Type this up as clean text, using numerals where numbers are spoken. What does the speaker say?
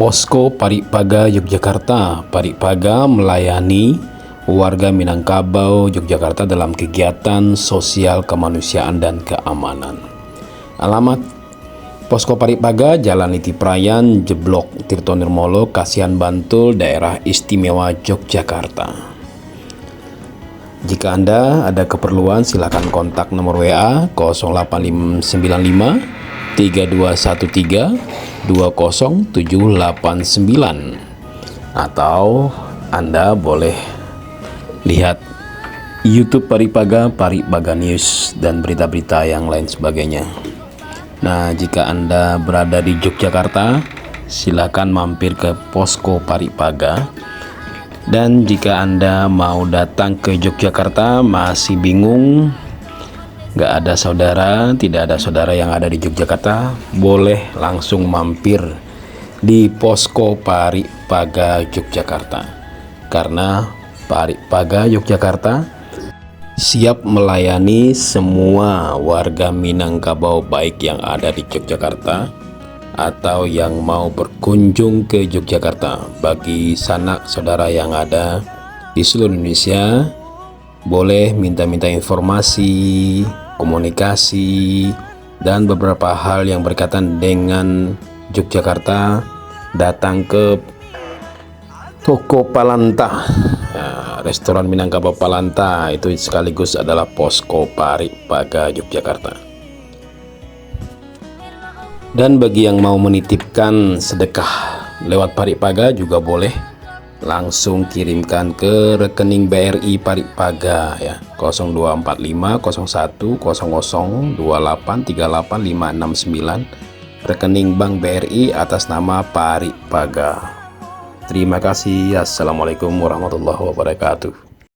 Posko Parikpaga Yogyakarta. Parikpaga melayani warga Minangkabau Yogyakarta dalam kegiatan sosial kemanusiaan dan keamanan. Alamat Posko Parikpaga, Jalan Niti Prayan, Jeblok Tirtonirmolo, Kasihan Bantul, Daerah Istimewa Yogyakarta. Jika Anda ada keperluan, silakan kontak nomor WA 0895 3213 20789 atau Anda boleh lihat YouTube Parikpaga, Parikpaga News, dan berita-berita yang lain sebagainya. Nah, jika Anda berada di Yogyakarta, silakan mampir ke Posko Parikpaga. Dan jika Anda mau datang ke Yogyakarta masih bingung, nggak ada saudara, tidak ada saudara yang ada di Yogyakarta, boleh langsung mampir di Posko Parikpaga Yogyakarta. Karena Parikpaga Yogyakarta siap melayani semua warga Minangkabau, baik yang ada di Yogyakarta atau yang mau berkunjung ke Yogyakarta. Bagi sanak saudara yang ada di seluruh Indonesia, boleh minta-minta informasi, komunikasi, dan beberapa hal yang berkaitan dengan Yogyakarta, datang ke Toko Palanta, restoran Minangkabau Palanta, itu sekaligus adalah Posko Parikpaga Yogyakarta. Dan bagi yang mau menitipkan sedekah lewat Parikpaga juga boleh langsung kirimkan ke rekening BRI Parikpaga ya, 0245 01 00 28 38 569, rekening Bank BRI atas nama Parikpaga. Terima kasih. Assalamualaikum warahmatullahi wabarakatuh.